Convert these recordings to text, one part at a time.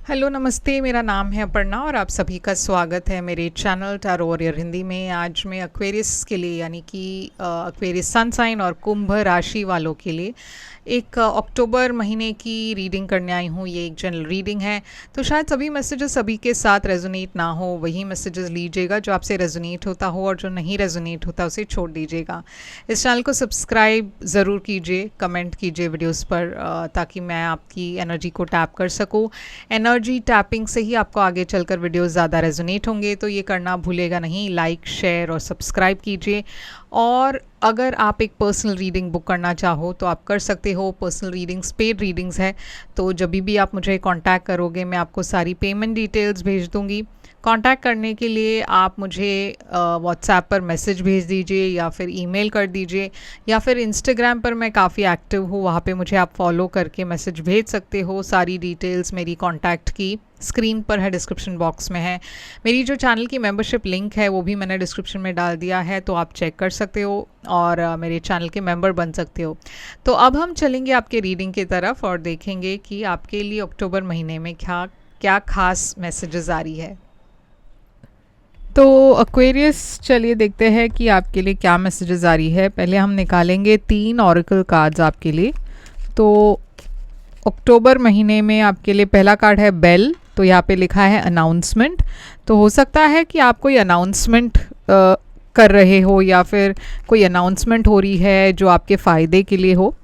Hello नमस्ते, मेरा नाम है अपर्णा और आप सभी का स्वागत है मेरे चैनल टैरो वॉरियर हिंदी में। आज मैं एक्वेरियस के लिए यानी कि एक्वेरियस सन साइन और कुंभ राशि वालों के लिए एक अक्टूबर महीने की रीडिंग करने आई हूँ। ये एक जनरल रीडिंग है, तो शायद सभी मैसेजेस सभी के साथ रेजोनेट ना हो, वही मैसेजेस लीजिएगा जो आपसे रेजोनेट होता हो और जो नहीं रेजोनेट होता उसे छोड़ दीजिएगा। इस चैनल को सब्सक्राइब ज़रूर कीजिए, कमेंट कीजिए वीडियोस पर ताकि मैं आपकी एनर्जी को टैप कर सकूँ। एनर्जी टैपिंग से ही आपको आगे चलकर वीडियोस ज़्यादा रेजोनेट होंगे, तो ये करना भूलेगा नहीं। लाइक, शेयर और सब्सक्राइब कीजिए। और अगर आप एक पर्सनल रीडिंग बुक करना चाहो तो आप कर सकते हो। पर्सनल रीडिंग्स पेड रीडिंग्स है, तो जब भी आप मुझे कांटेक्ट करोगे मैं आपको सारी पेमेंट डिटेल्स भेज दूंगी। कांटेक्ट करने के लिए आप मुझे व्हाट्सएप पर मैसेज भेज दीजिए या फिर ईमेल कर दीजिए, या फिर इंस्टाग्राम पर मैं काफ़ी एक्टिव हूँ, वहाँ पे मुझे आप फॉलो करके मैसेज भेज सकते हो। सारी डिटेल्स मेरी कांटेक्ट की स्क्रीन पर है, डिस्क्रिप्शन बॉक्स में है। मेरी जो चैनल की मेंबरशिप लिंक है वो भी मैंने डिस्क्रिप्शन में डाल दिया है, तो आप चेक कर सकते हो और मेरे चैनल के मेंबर बन सकते हो। तो अब हम चलेंगे आपके रीडिंग की तरफ और देखेंगे कि आपके लिए अक्टूबर महीने में क्या क्या खास मैसेजेस आ रही है। तो एक्वेरियस, चलिए देखते हैं कि आपके लिए क्या मैसेजेस आ रही है। पहले हम निकालेंगे 3 ऑरेकल कार्ड्स आपके लिए। तो अक्टूबर महीने में आपके लिए पहला कार्ड है बेल। तो यहाँ पे लिखा है अनाउंसमेंट। तो हो सकता है कि आप कोई अनाउंसमेंट कर रहे हो या फिर कोई अनाउंसमेंट हो रही है जो आपके फ़ायदे के लिए हो।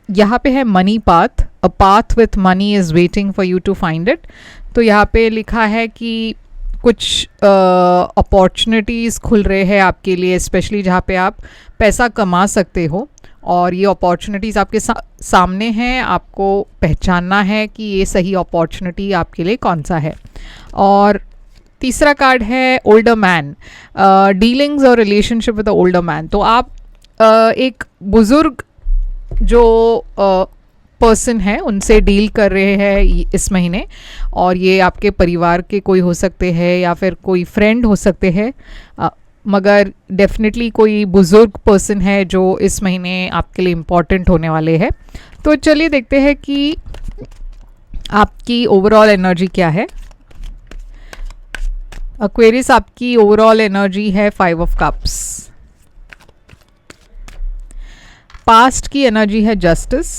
यहाँ पे है money path, a path with money is waiting for you to find it. तो यहाँ पे लिखा है कि कुछ अपॉर्चुनिटीज़ खुल रहे हैं आपके लिए, स्पेशली जहाँ पे आप पैसा कमा सकते हो, और ये अपॉर्चुनिटीज़ आपके सामने हैं। आपको पहचानना है कि ये सही अपॉर्चुनिटी आपके लिए कौन सा है। और तीसरा कार्ड है ओल्डर मैन, डीलिंग्स और relationship with the older man. तो आप एक बुज़ुर्ग जो पर्सन है उनसे डील कर रहे हैं इस महीने, और ये आपके परिवार के कोई हो सकते हैं या फिर कोई फ्रेंड हो सकते हैं, मगर डेफिनेटली कोई बुज़ुर्ग पर्सन है जो इस महीने आपके लिए इम्पॉर्टेंट होने वाले हैं। तो चलिए देखते हैं कि आपकी ओवरऑल एनर्जी क्या है। एक्वेरियस, आपकी ओवरऑल एनर्जी है 5 ऑफ कप्स। पास्ट की एनर्जी है जस्टिस।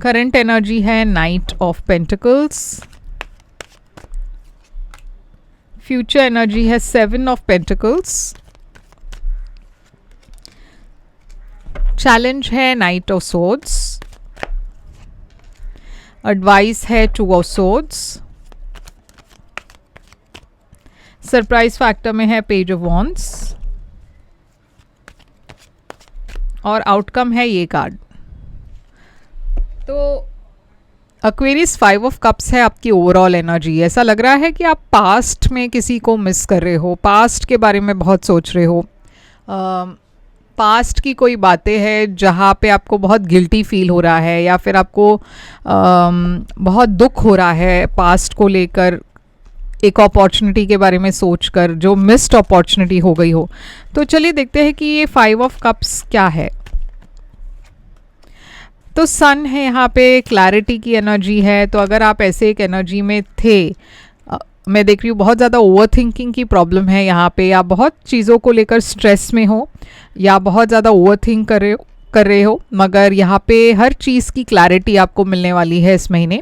करंट एनर्जी है night of pentacles. Future energy है 7 ऑफ पेंटिकल्स। चैलेंज है नाइट ऑफ सोर्ड्स। एडवाइस है 2 ऑफ सोर्ड्स। सरप्राइज फैक्टर में है पेज ऑफ वॉन्ड्स, और आउटकम है ये कार्ड। तो एक्वेरियस, 5 ऑफ कप्स है आपकी ओवरऑल एनर्जी। ऐसा लग रहा है कि आप पास्ट में किसी को मिस कर रहे हो, पास्ट के बारे में बहुत सोच रहे हो। पास्ट की कोई बातें हैं जहाँ पे आपको बहुत गिल्टी फील हो रहा है, या फिर आपको बहुत दुख हो रहा है पास्ट को लेकर, एक अपॉर्चुनिटी के बारे में सोचकर जो मिस्ड अपॉर्चुनिटी हो गई हो। तो चलिए देखते हैं कि ये 5 ऑफ कप्स क्या है। तो सन है यहाँ पे, क्लैरिटी की एनर्जी है। तो अगर आप ऐसे एक एनर्जी में थे, मैं देख रही हूँ बहुत ज़्यादा ओवर थिंकिंग की प्रॉब्लम है यहाँ पे, या बहुत चीज़ों को लेकर स्ट्रेस में हो, या बहुत ज़्यादा ओवर थिंक कर रहे हो, मगर यहाँ पे हर चीज़ की क्लैरिटी आपको मिलने वाली है इस महीने।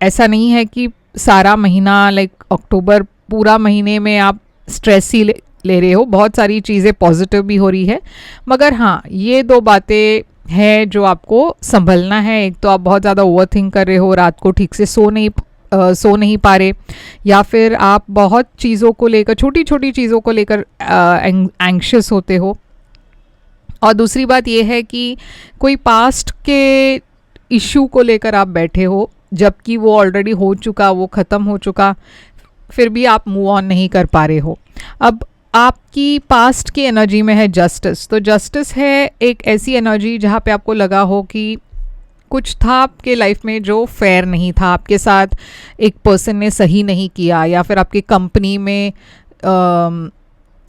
ऐसा नहीं है कि सारा महीना, लाइक अक्टूबर पूरा महीने में आप स्ट्रेस ही ले रहे हो। बहुत सारी चीज़ें पॉजिटिव भी हो रही है, मगर हाँ, ये 2 बातें है जो आपको संभलना है। एक तो आप बहुत ज़्यादा ओवर थिंक कर रहे हो, रात को ठीक से सो नहीं पा रहे, या फिर आप बहुत चीज़ों को लेकर, छोटी छोटी चीज़ों को लेकर एंग्शियस होते हो। और दूसरी बात ये है कि कोई पास्ट के इशू को लेकर आप बैठे हो, जबकि वो ऑलरेडी हो चुका, वो ख़त्म हो चुका, फिर भी आप मूव ऑन नहीं कर पा रहे हो। अब आपकी पास्ट की एनर्जी में है जस्टिस। तो जस्टिस है एक ऐसी एनर्जी जहाँ पे आपको लगा हो कि कुछ था आपके लाइफ में जो फेयर नहीं था, आपके साथ एक पर्सन ने सही नहीं किया, या फिर आपकी कंपनी में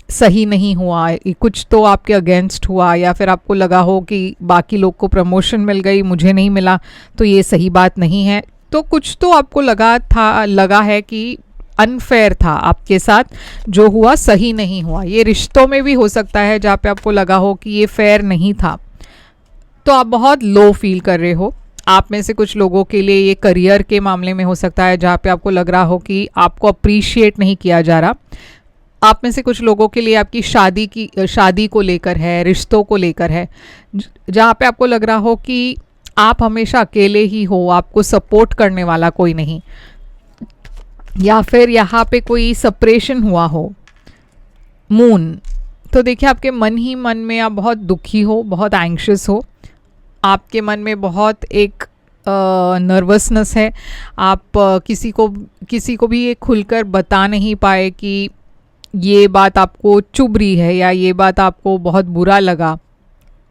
सही नहीं हुआ, कुछ तो आपके अगेंस्ट हुआ, या फिर आपको लगा हो कि बाकी लोग को प्रमोशन मिल गई, मुझे नहीं मिला, तो ये सही बात नहीं है। तो कुछ तो आपको लगा है कि अनफेयर था आपके साथ, जो हुआ सही नहीं हुआ। ये रिश्तों में भी हो सकता है जहाँ पे आपको लगा हो कि ये फेयर नहीं था, तो आप बहुत लो फील कर रहे हो। आप में से कुछ लोगों के लिए ये करियर के मामले में हो सकता है, जहाँ पे आपको लग रहा हो कि आपको अप्रिशिएट नहीं किया जा रहा। आप में से कुछ लोगों के लिए आपकी शादी को लेकर है, रिश्तों को लेकर है, जहाँ पे आपको लग रहा हो कि आप हमेशा अकेले ही हो, आपको सपोर्ट करने वाला कोई नहीं, या फिर यहाँ पे कोई सेपरेशन हुआ हो। मून, तो देखिए आपके मन ही मन में आप बहुत दुखी हो, बहुत एंग्शियस हो, आपके मन में बहुत एक नर्वसनेस है। आप किसी को भी ये खुलकर बता नहीं पाए कि ये बात आपको चुभ रही है या ये बात आपको बहुत बुरा लगा।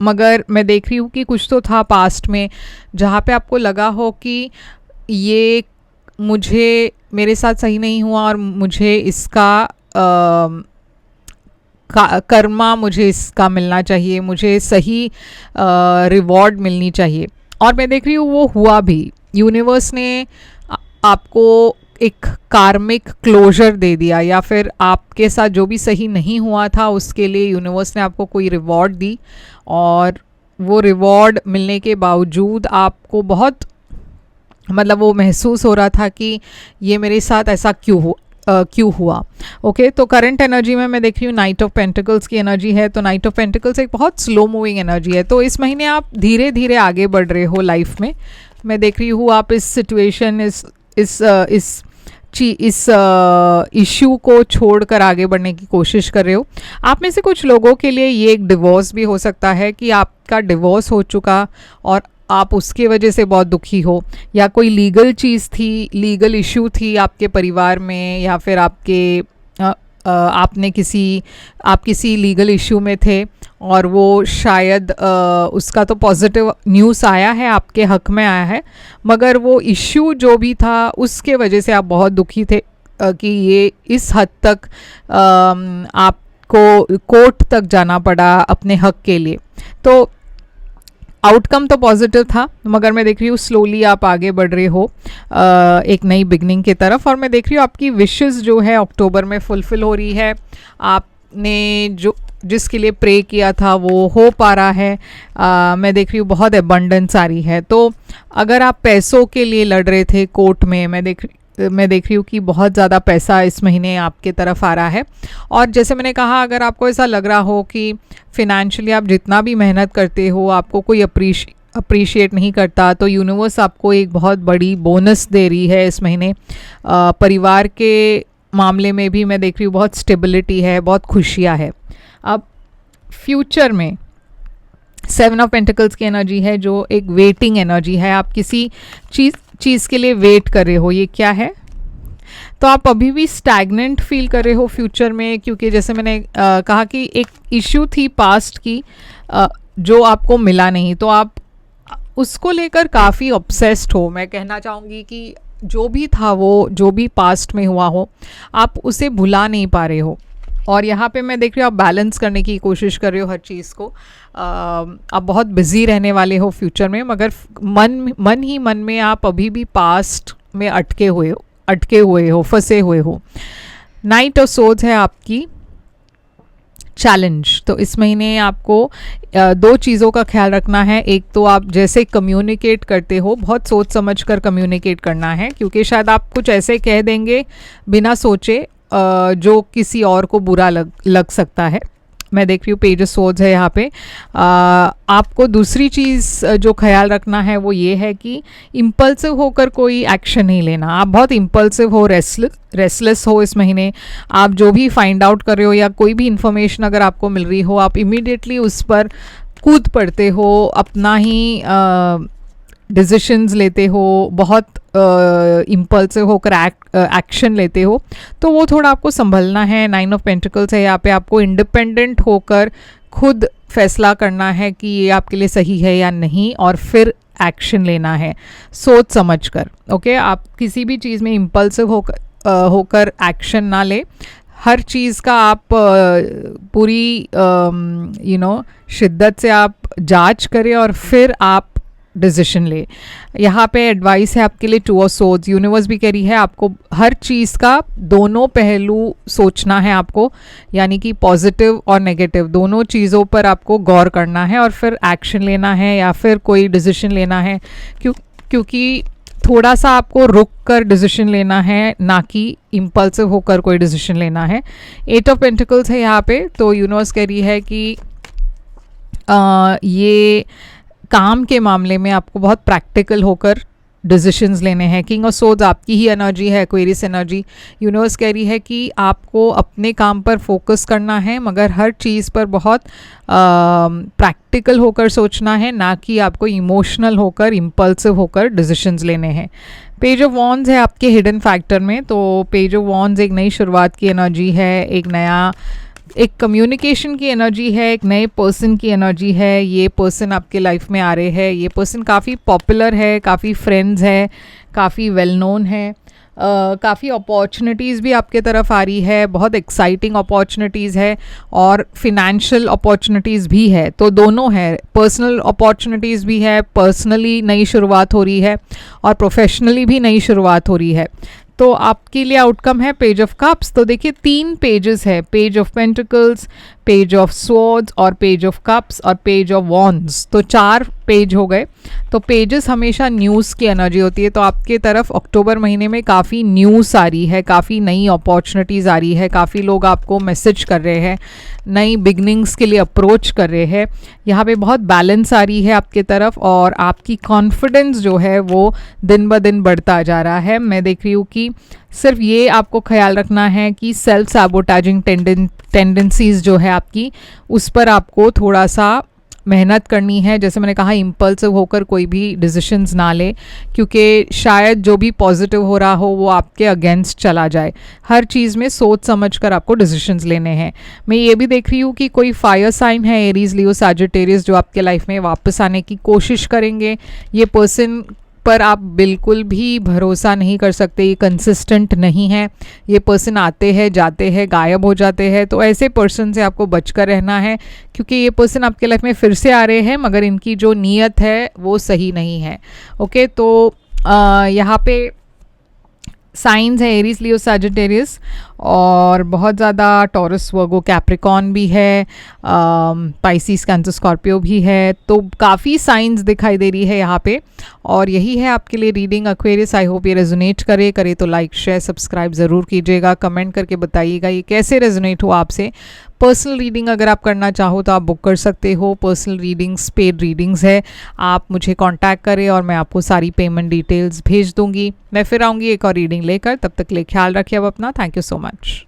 मगर मैं देख रही हूँ कि कुछ तो था पास्ट में जहाँ पे आपको लगा हो कि ये मेरे साथ सही नहीं हुआ और मुझे इसका कर्मा मुझे इसका मिलना चाहिए, मुझे सही रिवॉर्ड मिलनी चाहिए। और मैं देख रही हूँ वो हुआ भी। यूनिवर्स ने आपको एक कार्मिक क्लोजर दे दिया, या फिर आपके साथ जो भी सही नहीं हुआ था उसके लिए यूनिवर्स ने आपको कोई रिवॉर्ड दी, और वो रिवॉर्ड मिलने के बावजूद आपको बहुत मतलब वो महसूस हो रहा था कि ये मेरे साथ ऐसा क्यों हुआ। ओके, तो करंट एनर्जी में मैं देख रही हूँ नाइट ऑफ पेंटिकल्स की एनर्जी है। तो नाइट ऑफ पेंटिकल्स एक बहुत स्लो मूविंग एनर्जी है, तो इस महीने आप धीरे धीरे आगे बढ़ रहे हो लाइफ में। मैं देख रही हूँ आप इस सिचुएशन इस इश्यू को छोड़कर आगे बढ़ने की कोशिश कर रहे हो। आप में से कुछ लोगों के लिए ये एक डिवोर्स भी हो सकता है कि आपका डिवोर्स हो चुका और आप उसके वजह से बहुत दुखी हो, या कोई लीगल चीज़ थी, लीगल इशू थी आपके परिवार में, या फिर आप किसी लीगल इशू में थे और वो शायद उसका तो पॉजिटिव न्यूज़ आया है, आपके हक में आया है, मगर वो इश्यू जो भी था उसके वजह से आप बहुत दुखी थे कि ये इस हद तक आपको कोर्ट तक जाना पड़ा अपने हक के लिए। तो आउटकम तो पॉजिटिव था, मगर मैं देख रही हूँ स्लोली आप आगे बढ़ रहे हो एक नई बिगनिंग की तरफ। और मैं देख रही हूँ आपकी विशेस जो है अक्टूबर में फुलफिल हो रही है। आपने जिसके लिए प्रे किया था वो हो पा रहा है। मैं देख रही हूँ बहुत एबंडेंस आ रही है। तो अगर आप पैसों के लिए लड़ रहे थे कोर्ट में, मैं देख रही हूँ कि बहुत ज़्यादा पैसा इस महीने आपके तरफ आ रहा है। और जैसे मैंने कहा, अगर आपको ऐसा लग रहा हो कि फिनेंशियली आप जितना भी मेहनत करते हो आपको कोई अप्रिशिएट नहीं करता, तो यूनिवर्स आपको एक बहुत बड़ी बोनस दे रही है इस महीने। परिवार के मामले में भी मैं देख रही हूँ बहुत स्टेबिलिटी है, बहुत खुशियाँ है। अब फ्यूचर में 7 ऑफ पेंटिकल्स की एनर्जी है जो एक वेटिंग एनर्जी है। आप किसी चीज़ के लिए वेट कर रहे हो। ये क्या है? तो आप अभी भी स्टैग्नेंट फील कर रहे हो फ्यूचर में, क्योंकि जैसे मैंने कहा कि एक इश्यू थी पास्ट की जो आपको मिला नहीं, तो आप उसको लेकर काफ़ी ऑब्सेस्ड हो। मैं कहना चाहूँगी कि जो भी था, वो जो भी पास्ट में हुआ हो, आप उसे भुला नहीं पा रहे हो। और यहाँ पे मैं देख रही हूँ आप बैलेंस करने की कोशिश कर रहे हो हर चीज़ को। आप बहुत बिजी रहने वाले हो फ्यूचर में, मगर मन ही मन में आप अभी भी पास्ट में अटके हुए हो, फंसे हुए हो। नाइट ऑफ सोर्ड्स है आपकी चैलेंज। तो इस महीने आपको 2 चीज़ों का ख्याल रखना है। एक तो आप जैसे कम्युनिकेट करते हो, बहुत सोच समझ कर कम्युनिकेट करना है, क्योंकि शायद आप कुछ ऐसे कह देंगे बिना सोचे जो किसी और को बुरा लग सकता है। मैं देख रही हूँ पेज ऑफ सोर्ड्स है यहाँ पे। आपको दूसरी चीज़ जो ख्याल रखना है वो ये है कि इम्पल्सिव होकर कोई एक्शन नहीं लेना। आप बहुत इम्पल्सिव हो, रेस्टलेस हो इस महीने। आप जो भी फाइंड आउट कर रहे हो या कोई भी इंफॉर्मेशन अगर आपको मिल रही हो, आप इमीडिएटली उस पर कूद पड़ते हो, अपना ही डिसीशंस लेते हो, बहुत इम्पल्सिव होकर एक्शन लेते हो, तो वो थोड़ा आपको संभलना है। 9 ऑफ पेंटिकल्स है यहाँ पे। आपको इंडिपेंडेंट होकर खुद फैसला करना है कि ये आपके लिए सही है या नहीं, और फिर एक्शन लेना है सोच समझ कर। ओके, आप किसी भी चीज़ में इम्पल्सिव होकर एक्शन ना ले। हर चीज़ का आप पूरी शिद्दत से आप जांच करें और फिर आप डिसीजन ले। यहाँ पे एडवाइस है आपके लिए 2 ऑफ सोर्ड्स। यूनिवर्स भी कह रही है आपको हर चीज़ का दोनों पहलू सोचना है आपको, यानी कि पॉजिटिव और नेगेटिव दोनों चीज़ों पर आपको गौर करना है और फिर एक्शन लेना है या फिर कोई डिसीजन लेना है, क्योंकि थोड़ा सा आपको रुक कर डिसीजन लेना है, ना कि इम्पल्सिव होकर कोई डिसीजन लेना है। 8 ऑफ पेंटिकल्स है यहाँ पे, तो यूनिवर्स कह रही है कि ये काम के मामले में आपको बहुत प्रैक्टिकल होकर डिसीजंस लेने हैं। किंग ऑफ सोर्ड्स आपकी ही एनर्जी है, एक्वेरियस एनर्जी। यूनिवर्स कह रही है कि आपको अपने काम पर फोकस करना है, मगर हर चीज़ पर बहुत प्रैक्टिकल होकर सोचना है, ना कि आपको इमोशनल होकर इम्पल्सिव होकर डिसीजंस लेने हैं। पेज ऑफ वॉन्ड्स है आपके हिडन फैक्टर में, तो पेज ऑफ वॉन्ड्स एक नई शुरुआत की एनर्जी है, एक कम्युनिकेशन की एनर्जी है, एक नए पर्सन की एनर्जी है। ये पर्सन आपके लाइफ में आ रहे हैं, ये पर्सन काफ़ी पॉपुलर है, काफ़ी फ्रेंड्स है, काफ़ी वेल नोन है, काफ़ी अपॉर्चुनिटीज़ भी आपके तरफ आ रही है, बहुत एक्साइटिंग अपॉर्चुनिटीज़ है और फिनेंशियल अपॉर्चुनिटीज़ भी है। तो दोनों है, पर्सनल अपॉर्चुनिटीज़ भी है, पर्सनली नई शुरुआत हो रही है और प्रोफेशनली भी नई शुरुआत हो रही है। तो आपके लिए आउटकम है पेज ऑफ कप्स। तो देखिए 3 पेजेस है, page of pentacles, page of swords और पेज ऑफ कप्स और पेज ऑफ वॉन्ड्स, तो 4 पेज हो गए। तो पेजेस हमेशा न्यूज़ की एनर्जी होती है, तो आपके तरफ अक्टूबर महीने में काफ़ी न्यूज़ आ रही है, काफ़ी नई अपॉर्चुनिटीज़ आ रही है, काफ़ी लोग आपको मैसेज कर रहे हैं, नई बिगनिंग्स के लिए अप्रोच कर रहे हैं। यहाँ पे बहुत बैलेंस आ रही है आपके तरफ और आपकी कॉन्फिडेंस जो है वो दिन ब दिन बढ़ता जा रहा है। मैं देख रही हूँ कि सिर्फ ये आपको ख्याल रखना है कि सेल्फ सैबोटाजिंग टेंडेंसीज जो है आपकी, उस पर आपको थोड़ा सा मेहनत करनी है। जैसे मैंने कहा, इम्पल्सिव होकर कोई भी डिसीशंस ना ले, क्योंकि शायद जो भी पॉजिटिव हो रहा हो वो आपके अगेंस्ट चला जाए। हर चीज़ में सोच समझ कर आपको डिसीशंस लेने हैं। मैं ये भी देख रही हूँ कि कोई फायर साइन है, एरीज, लियो, सैजिटेरियस, जो आपके लाइफ में वापस आने की कोशिश करेंगे। ये पर्सन पर आप बिल्कुल भी भरोसा नहीं कर सकते, ये कंसिस्टेंट नहीं है, ये पर्सन आते हैं, जाते हैं, गायब हो जाते हैं। तो ऐसे पर्सन से आपको बचकर रहना है, क्योंकि ये पर्सन आपके लाइफ में फिर से आ रहे हैं, मगर इनकी जो नीयत है वो सही नहीं है। ओके, तो यहाँ पे साइंस है एरीज, लियो, सैजिटेरियस और बहुत ज़्यादा टॉरस, वर्गो, कैप्रिकॉन भी है, पाइसिस, कैंसर, स्कॉर्पियो भी है। तो काफ़ी साइंस दिखाई दे रही है यहाँ पे, और यही है आपके लिए रीडिंग एक्वेरियस। आई होप ये रेजोनेट करे तो लाइक, शेयर, सब्सक्राइब ज़रूर कीजिएगा, कमेंट करके बताइएगा ये कैसे रेजोनेट हुआ आपसे। पर्सनल रीडिंग अगर आप करना चाहो तो आप बुक कर सकते हो। पर्सनल रीडिंग्स पेड रीडिंग्स है, आप मुझे कांटेक्ट करें और मैं आपको सारी पेमेंट डिटेल्स भेज दूंगी। मैं फिर आऊँगी एक और रीडिंग लेकर, तब तक के लिए ख्याल रखिए अब अपना। Thank you so much.